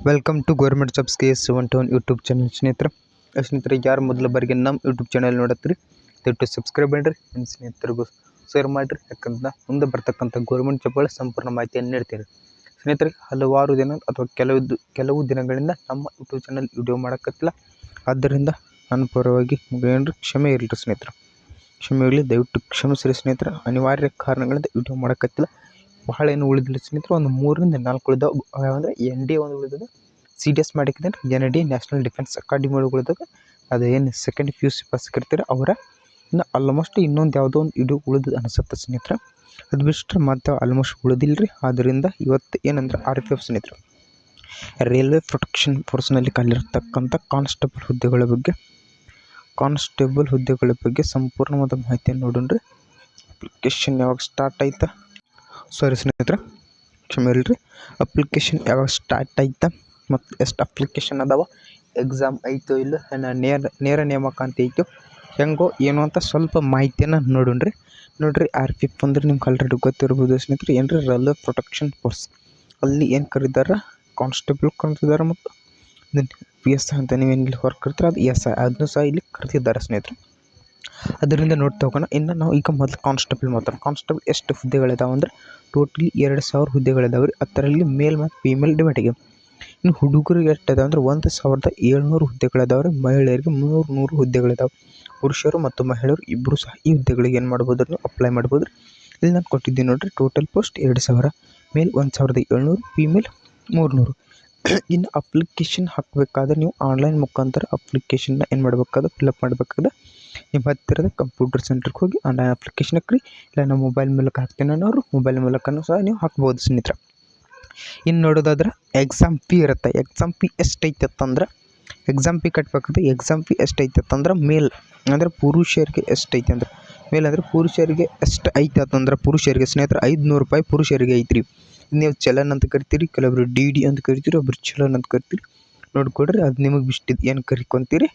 Welcome to government jobs KS71 YouTube channel. ಸ್ನೇಹಿತರೆ ಯಾರು ಮೊದಲ ಬಾರಿಗೆ ನಮ್ಮ ಯೂಟ್ಯೂಬ್ ಚಾನಲ್ ನೋಡತ್ತೀರಿ ದಯವಿಟ್ಟು ಸಬ್ಸ್ಕ್ರೈಬ್ ಮಾಡಿರಿ. ನಿಮ್ಮ ಸ್ನೇಹಿತರಿಗೂ ಶೇರ್ ಮಾಡಿರಿ. ಯಾಕಂದ್ರೆ ಮುಂದೆ ಬರ್ತಕ್ಕಂಥ ಗೌರ್ಮೆಂಟ್ ಜಾಬ್ಗಳ ಸಂಪೂರ್ಣ ಮಾಹಿತಿಯನ್ನು ನೀಡ್ತೀರಿ. ಸ್ನೇಹಿತರೆ ಹಲವಾರು ದಿನ ಅಥವಾ ಕೆಲವು ದಿನಗಳಿಂದ ನಮ್ಮ ಯೂಟ್ಯೂಬ್ ಚಾನಲ್ ವಿಡಿಯೋ ಮಾಡೋಕ್ಕತ್ತಿಲ್ಲ. ಆದ್ದರಿಂದ ನನ್ನ ಪರವಾಗಿ ಏನಾದ್ರು ಕ್ಷಮೆ ಇರಲಿ ಸ್ನೇಹಿತರೆ, ಕ್ಷಮೆ ಇರಲಿ, ದಯವಿಟ್ಟು ಕ್ಷಮಿಸಿರಿ ಸ್ನೇಹಿತರೆ. ಅನಿವಾರ್ಯ ಕಾರಣಗಳಿಂದ ವಿಡಿಯೋ ಮಾಡೋಕ್ಕತ್ತಿಲ್ಲ. ಬಹಳ ಏನು ಉಳಿದಿಲ್ಲ ಸ್ನೇಹಿತರೆ, ಒಂದು 3 ರಿಂದ 4 ಉಳಿದಾವೆ. ಅಂದರೆ ND ಒಂದು ಉಳಿದಿದೆ, CDS ಮಾಡಿಕಿದ್ರೆ ND ನ್ಯಾಷನಲ್ ಡಿಫೆನ್ಸ್ ಅಕಾಡೆಮಿ ಉಳಿದಾಗ ಅದು ಏನು ಸೆಕೆಂಡ್ PUC ಪಾಸ್ ಕರಿತಾರೆ ಅವರ ಇನ್ನು ಆಲ್ಮೋಸ್ಟ್ ಇನ್ನೊಂದು ಯಾವುದೋ ಒಂದು ವಿಡಿಯೋ ಉಳಿದು ಅನಿಸುತ್ತೆ ಸ್ನೇಹಿತರೆ. ಅದು ಬಿಟ್ಟರೆ ಮತ್ತೆ ಆಲ್ಮೋಸ್ಟ್ ಉಳಿದಿಲ್ಲ ರೀ. ಆದ್ದರಿಂದ ಇವತ್ತು ಏನಂದ್ರೆ RPF ಸ್ನೇಹಿತರೆ, ರೈಲ್ವೆ ಪ್ರೊಟೆಕ್ಷನ್ ಫೋರ್ಸ್ನಲ್ಲಿ ಖಾಲಿರ್ತಕ್ಕಂಥ ಕಾನ್ಸ್ಟೇಬಲ್ ಹುದ್ದೆಗಳ ಬಗ್ಗೆ ಸಂಪೂರ್ಣವಾದ ಮಾಹಿತಿಯನ್ನು ನೋಡೋಣ್ರಿ. ಅಪ್ಲಿಕೇಶನ್ ಯಾವಾಗ ಸ್ಟಾರ್ಟ್ ಆಯ್ತಾ, ಸಾರಿ ಸ್ನೇಹಿತರೆ ಕ್ಷಮೆ ಇರಲಿ, ಅಪ್ಲಿಕೇಶನ್ ಯಾವಾಗ ಸ್ಟಾರ್ಟ್ ಆಯ್ತಾ ಮತ್ತು ಎಷ್ಟು ಅಪ್ಲಿಕೇಶನ್ ಅದಾವ, ಎಕ್ಸಾಮ್ ಐತೋ ಇಲ್ಲ, ನೇರ ನೇಮಕಾತಿ ಐತೋ ಹೆಂಗೋ ಏನು ಅಂತ ಸ್ವಲ್ಪ ಮಾಹಿತಿಯನ್ನು ನೋಡೋಣ್ರಿ. ನೋಡಿರಿ, RPF ಅಂದ್ರೆ ನಿಮ್ಗೆ ಆಲ್ರೆಡಿ ಗೊತ್ತಿರ್ಬೋದು ಸ್ನೇಹಿತರೆ, ಏನ್ರಿ ರೈಲ್ವೆ ಪ್ರೊಟೆಕ್ಷನ್ ಫೋರ್ಸ್. ಅಲ್ಲಿ ಏನು ಕರೀತಾರೆ, ಕಾನ್ಸ್ಟೇಬಲ್ ಕರೀತಿದ್ದಾರೆ ಮತ್ತು PS ಅಂತ ನೀವೇನು ವರ್ಕ್ ಕರಿತೀರ ಅದು SI ಅದನ್ನು ಸಹ ಇಲ್ಲಿ ಕರೆದಿದ್ದಾರೆ ಸ್ನೇಹಿತರೆ. ಅದರಿಂದ ನೋಡ್ತಾ ಹೋಗೋಣ. ಇನ್ನು ನಾವು ಈಗ ಮೊದಲು ಕಾನ್ಸ್ಟೇಬಲ್ ಎಷ್ಟು ಹುದ್ದೆಗಳಿದಾವೆ ಅಂದರೆ ಟೋಟಲಿ 2000 ಹುದ್ದೆಗಳಿದಾವೆ ರೀ. ಅದರಲ್ಲಿ ಮೇಲ್ ಮತ್ತು ಫೀಮೇಲ್ ಡಿವೈಡಿಗೆ. ಇನ್ನು ಹುಡುಗರಿಗೆ ಎಷ್ಟಿದೆ ಅಂದರೆ 1700 ಹುದ್ದೆಗಳಿದಾವೆ ರೀ. ಮಹಿಳೆಯರಿಗೆ 300 ಹುದ್ದೆಗಳಿದಾವೆ. ಪುರುಷರು ಮತ್ತು ಮಹಿಳೆಯರು ಇಬ್ಬರು ಸಹ ಈ ಹುದ್ದೆಗಳಿಗೆ ಏನು ಮಾಡ್ಬೋದು, ನೀವು ಅಪ್ಲೈ ಮಾಡ್ಬೋದು ರೀ. ಇಲ್ಲಿ ನಾನು ಕೊಟ್ಟಿದ್ದೀನಿ ನೋಡಿರಿ, ಟೋಟಲ್ ಪೋಸ್ಟ್ 2000, ಮೇಲ್ 1700, ಫೀಮೇಲ್ 300. ಇನ್ನು ಅಪ್ಲಿಕೇಶನ್ ಹಾಕಬೇಕಾದ್ರೆ ನೀವು ಆನ್ಲೈನ್ ಮುಖಾಂತರ ಅಪ್ಲಿಕೇಶನ್ನ ಏನು ಮಾಡಬೇಕಾದ್ರೆ ಫಿಲಪ್ ಮಾಡಬೇಕಾದ್ರೆ ನಿಮ್ಮ ಹತ್ತಿರದ ಕಂಪ್ಯೂಟರ್ ಸೆಂಟ್ರಿಗೆ ಹೋಗಿ ಆನ್ಲೈನ್ ಅಪ್ಲಿಕೇಶನ್ ಹಾಕ್ರಿ. ಇಲ್ಲ ನಾವು ಮೊಬೈಲ್ ಮೂಲಕ ಹಾಕ್ತೇನೆ ಅನ್ನೋರು ಮೊಬೈಲ್ ಮೂಲಕನೂ ಸಹ ನೀವು ಹಾಕ್ಬೋದು ಸ್ನೇಹಿತರೆ. ಇನ್ನು ನೋಡೋದಾದ್ರೆ ಎಕ್ಸಾಮ್ ಫೀ ಇರುತ್ತೆ. ಎಕ್ಸಾಮ್ ಫೀ ಎಷ್ಟೈತೆ ಅಂತಂದ್ರೆ, ಎಕ್ಸಾಮ್ ಫೀ ಕಟ್ಟಬೇಕಾದ್ರೆ ಎಕ್ಸಾಮ್ ಫೀ ಎಷ್ಟೈತೆ ಅಂತಂದ್ರೆ ಮೇಲ್ ಅಂದರೆ ಪುರುಷರಿಗೆ ಎಷ್ಟೈತೆ ಅಂದ್ರೆ, ಮೇಲ್ ಅಂದರೆ ಪುರುಷರಿಗೆ ಎಷ್ಟು ಐತೆ ಅಂತಂದ್ರೆ, ಪುರುಷರಿಗೆ ಸ್ನೇಹಿತರೆ 500 ರೂಪಾಯಿ ಪುರುಷರಿಗೆ ಐತ್ರಿ. ನೀವು ಚಲನ್ ಅಂತ ಕರಿತೀರಿ, ಕೆಲವೊಬ್ರು DD ಅಂತ ಕರಿತೀರಿ, ಒಬ್ರು ಚಲನ್ ಅಂತ ಕರಿತೀರಿ. ನೋಡ್ಕೊಡ್ರಿ, ಅದು ನಿಮಗೆ ಬಿಟ್ಟಿದ್ದು ಏನು ಕರಿಕೊಂತೀರಿ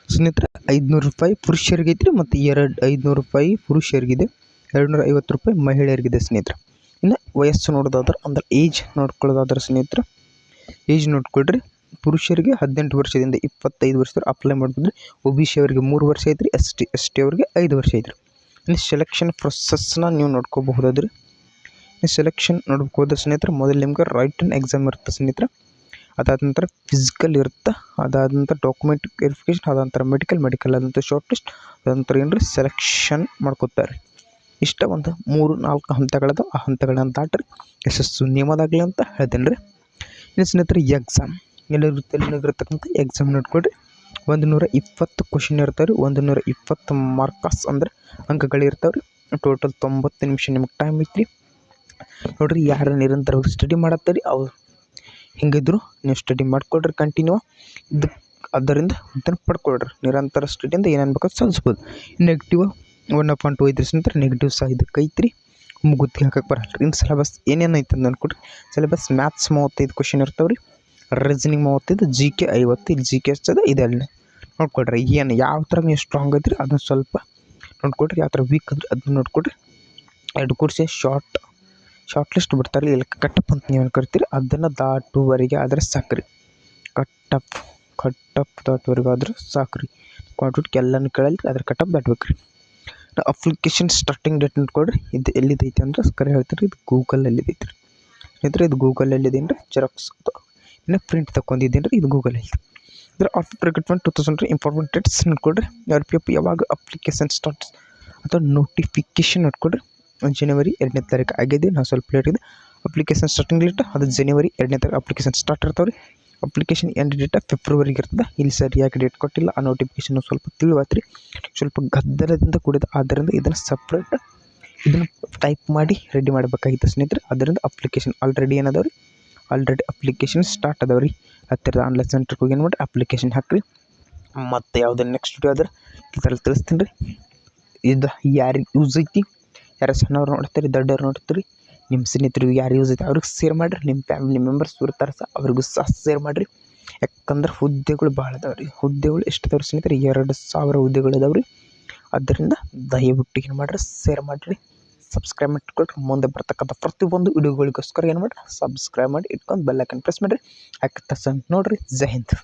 ಸ್ನೇಹಿತರೆ. 500 ರೂಪಾಯಿ ಪುರುಷರಿಗೆ ಐತ್ರಿ ಮತ್ತು 500 ರೂಪಾಯಿ ಪುರುಷರಿಗಿದೆ, 250 ರೂಪಾಯಿ ಮಹಿಳೆಯರಿಗಿದೆ ಸ್ನೇಹಿತರೆ. ಇನ್ನು ವಯಸ್ಸು ನೋಡೋದಾದ್ರೆ ಅಂದ್ರೆ ಏಜ್ ನೋಡ್ಕೊಳ್ಳೋದಾದ್ರೆ ಸ್ನೇಹಿತರೆ, ಏಜ್ ನೋಡ್ಕೊಳ್ರಿ. ಪುರುಷರಿಗೆ 18 ವರ್ಷದಿಂದ 25 ವರ್ಷದ ಅಪ್ಲೈ ಮಾಡ್ಬೋದು. OBC ಅವರಿಗೆ 3 ವರ್ಷ ಐತ್ರಿ, ST ಅವರಿಗೆ 5 ವರ್ಷ ಐತ್ರಿ. ಇನ್ನು ಸೆಲೆಕ್ಷನ್ ಪ್ರೊಸೆಸ್ನ ನೀವು ನೋಡ್ಕೋಬಹುದಾದ್ರಿ. ಇನ್ನು ಸೆಲೆಕ್ಷನ್ ನೋಡ್ಕೋದ್ರೆ ಸ್ನೇಹಿತರೆ, ಮೊದಲು ನಿಮ್ಗೆ ರೈಟನ್ ಎಕ್ಸಾಮ್ ಇರುತ್ತೆ ಸ್ನೇಹಿತರೆ. ಅದಾದ ನಂತರ ಫಿಸಿಕಲ್ ಇರುತ್ತೆ, ಅದಾದ ನಂತರ ಡಾಕ್ಯುಮೆಂಟ್ ವೆರಿಫಿಕೇಷನ್, ಅದಾದ ನಂತರ ಮೆಡಿಕಲ್ ಆದಂಥ ಶಾರ್ಟ್ ಲಿಸ್ಟ್, ಅದಾದ ನಂತರ ಏನ್ರಿ ಸೆಲೆಕ್ಷನ್ ಮಾಡ್ಕೋತಾರೆ. ಇಷ್ಟ ಒಂದು 3-4 ಹಂತಗಳದ. ಆ ಹಂತಗಳನ್ನ ದಾಟ್ರಿ ಯಶಸ್ಸು ನಿಮ್ಮದಾಗಲಿ ಅಂತ ಹೇಳ್ತೇನೆ ರೀ. ಇನ್ನು ಸ್ನೇಹಿತರೆ ಎಕ್ಸಾಮ್ ಏನಿರುತ್ತಕ್ಕಂಥ ಎಕ್ಸಾಮ್ ನೋಡ್ಕೊಡ್ರಿ. 120 ಕ್ವಶನ್ ಇರ್ತಾವೆ ರೀ, 120 ಮಾರ್ಕಸ್ ಅಂದರೆ ಅಂಕಗಳಿರ್ತಾವೆ ರೀ. ಟೋಟಲ್ 90 ನಿಮಿಷ ನಿಮ್ಗೆ ಟೈಮ್ ಐತ್ರಿ. ನೋಡಿರಿ, ಯಾರು ನಿರಂತರವಾಗಿ ಸ್ಟಡಿ ಮಾಡತ್ತೀರಿ ಅವ್ರು ಹಿಂಗಿದ್ರು ನೀವು ಸ್ಟಡಿ ಮಾಡ್ಕೊಳ್ರಿ ಕಂಟಿನ್ಯೂ. ಅದರಿಂದ ಇದನ್ನು ಪಡ್ಕೊಳ್ರಿ. ನಿರಂತರ ಸ್ಟಡಿಯಿಂದ ಏನೇನು ಬೇಕಾದ್ರೆ ಸಾಧಿಸ್ಬೋದು. ನೆಗೆಟಿವ್ 1.2 ಐತ್ರಿ ಸ್ನೇಹಿತರೆ, ನೆಗೆಟಿವ್ ಸಹ ಇದಕ್ಕೆ ಐತ್ರಿ, ಮುಗುತ್ತಿಗೆ ಹಾಕಕ್ಕೆ ಬರಲ್ಲ ರೀ. ಇನ್ನು ಸಿಲೆಬಸ್ ಏನೇನು ಐತೆ ಅಂತ ಅನ್ಕೊಡ್ರಿ. ಸಿಲೆಬಸ್ ಮ್ಯಾಥ್ಸ್ 35 ಕ್ವಶನ್ ಇರ್ತಾವೆ ರೀ, ರೀಸನಿಂಗ್ 35, GK 50. ಇಲ್ಲಿ GK ಎಷ್ಟದ ಇದೆಲ್ಲ ನೋಡ್ಕೊಡ್ರಿ. ಏನು ಯಾವ ಥರ ನೀವು ಸ್ಟ್ರಾಂಗ್ ಐತ್ರಿ ಅದನ್ನು ಸ್ವಲ್ಪ ನೋಡ್ಕೊಡ್ರಿ, ಯಾವ ಥರ ವೀಕ್ ಅಂದ್ರೆ ಅದನ್ನ ನೋಡ್ಕೊಡ್ರಿ. 2 ಕೋರ್ಸ್ ಶಾರ್ಟ್ ಲಿಸ್ಟ್ ಬಿಡ್ತಾರೆ, ಇಲ್ಲಿ ಕಟ್ಟಪ್ ಅಂತ ನೀವೇನು ಕರಿತೀರಿ ಅದನ್ನು ದಾಟುವರೆಗೆ ಆದರೆ ಸಾಕ್ರಿ. ಕಟ್ಟಪ್ ದಾಟುವರೆಗೆ ಆದ್ರೆ ಸಾಕ್ರಿ. ಕ್ವಾಂಟಿಟಿ ಎಲ್ಲನೂ ಕೇಳಲ್ರಿ, ಅದ್ರ ಕಟ್ಟಪ್ ದಾಟ್ಬೇಕು ರೀ. ಅಪ್ಲಿಕೇಶನ್ ಸ್ಟಾರ್ಟಿಂಗ್ ಡೇಟ್ ನೋಡ್ಕೊಡ್ರಿ. ಇದು ಎಲ್ಲಿದೈತೆ ಅಂದ್ರೆ ಕರೆ ಹೇಳ್ತಾರೆ, ಇದು ಗೂಗಲಲ್ಲಿದೈತೆ ರೀ ಸ್ನೇಹಿತರೆ. ಇದು ಗೂಗಲಲ್ಲಿದೇನು ರೀ, ಜೆರಾಕ್ಸ್ ಇನ್ನು ಪ್ರಿಂಟ್ ತಗೊಂಡಿದ್ದೇನೆ ರೀ, ಇದು ಗೂಗಲಲ್ಲಿ. ಅಂದರೆ RPF ರಿಕ್ರೂಟ್ಮೆಂಟ್ 2000 ಇಂಪಾರ್ಟೆಂಟ್ ಡೇಟ್ಸ್ ನೋಡ್ಕೊಡ್ರಿ. RPF ಯಾವಾಗ ಅಪ್ಲಿಕೇಶನ್ ಸ್ಟಾರ್ಟ್ ಅಥವಾ ನೋಟಿಫಿಕೇಶನ್ ನೋಡ್ಕೊಡ್ರಿ. ಜನವರಿ 2ನೇ ತಾರೀಕು ಆಗಿದೆ, ನಾವು ಸ್ವಲ್ಪ ಲೇಟ್ ಇದೆ. ಅಪ್ಲಿಕೇಶನ್ ಸ್ಟಾರ್ಟಿಂಗ್ ಡೇಟ್ ಅದು ಜನವರಿ 2ನೇ ತಾರೀಕು ಅಪ್ಲಿಕೇಶನ್ ಸ್ಟಾರ್ಟ್ ಇರ್ತಾವೆ ರೀ. ಅಪ್ಲಿಕೇಶನ್ ಎಂಡ್ ಡೇಟ್ ಫೆಬ್ರವರಿಗೆ ಇರ್ತದೆ. ಇಲ್ಲಿ ಸರಿಯಾಗಿ ಡೇಟ್ ಕೊಟ್ಟಿಲ್ಲ. ಆ ನೋಟಿಫಿಕೇಶನ್ ಸ್ವಲ್ಪ ತಿಳಿವಾತ್ರಿ, ಸ್ವಲ್ಪ ಗದ್ದಲದಿಂದ ಕೂಡಿದೆ. ಆದ್ದರಿಂದ ಇದನ್ನು ಸಪ್ರೇಟ್ ಇದನ್ನು ಟೈಪ್ ಮಾಡಿ ರೆಡಿ ಮಾಡಬೇಕಾಗಿತ್ತು ಸ್ನೇಹಿತರೆ. ಅದರಿಂದ ಅಪ್ಲಿಕೇಶನ್ ಆಲ್ರೆಡಿ ಏನದಾವ ರೀ, ಆಲ್ರೆಡಿ ಅಪ್ಲಿಕೇಶನ್ ಸ್ಟಾರ್ಟ್ ಅದಾವೆ ರೀ. ಹತ್ತಿರದ ಆನ್ಲೈನ್ ಸೆಂಟ್ರಿಗೆ ಹೋಗಿ ಏನು ಮಾಡಿರಿ, ಅಪ್ಲಿಕೇಶನ್ ಹಾಕಿರಿ. ಮತ್ತು ಯಾವುದೇ ನೆಕ್ಸ್ಟ್ ವಿಡಿಯೋ ಆದ್ರೆ ಇದರಲ್ಲಿ ತಿಳಿಸ್ತೀನಿ ರೀ. ಇದು ಯಾರಿಗೆ ಯೂಸ್ ಐತಿ, ಯಾರು ಸಣ್ಣವ್ರು ನೋಡ್ತೀರಿ, ದೊಡ್ಡವ್ರು ನೋಡ್ತೀರಿ, ನಿಮ್ಮ ಸ್ನೇಹಿತರಿಗೆ ಯಾರು ಯೂಸ್ ಐತೆ ಅವ್ರಿಗೆ ಶೇರ್ ಮಾಡಿರಿ. ನಿಮ್ಮ ಫ್ಯಾಮಿಲಿ ಮೆಂಬರ್ಸ್ ಇರ್ತಾರೆ ಸಹ ಅವ್ರಿಗೂ ಸಹ ಶೇರ್ ಮಾಡಿರಿ. ಯಾಕಂದ್ರೆ ಹುದ್ದೆಗಳು ಭಾಳ ಅದಾವೆ ರೀ. ಹುದ್ದೆಗಳು ಎಷ್ಟು ಅದಾವೆ ರೀ ಸ್ನೇಹಿತರೆ, 2000 ಹುದ್ದೆಗಳು ಇದಾವೆ ರೀ. ಆದ್ದರಿಂದ ದಯವಿಟ್ಟು ಏನು ಮಾಡಿರಿ, ಶೇರ್ ಮಾಡಿರಿ. ಸಬ್ಸ್ಕ್ರೈಬ್ ಮಾಡಿ ಇಟ್ಕೊಳ್ರಿ. ಮುಂದೆ ಬರ್ತಕ್ಕಂಥ ಪ್ರತಿಯೊಂದು ವಿಡಿಯೋಗಳಿಗೋಸ್ಕರ ಏನು ಮಾಡಿರಿ, ಸಬ್ಸ್ಕ್ರೈಬ್ ಮಾಡಿ ಇಟ್ಕೊಂಡು ಬೆಲ್ ಐಕನ್ ಪ್ರೆಸ್ ಮಾಡಿರಿ. ಹಾಕಿ ತಕ್ಷಣ ನೋಡಿರಿ. ಜೈ ಹಿಂದ್.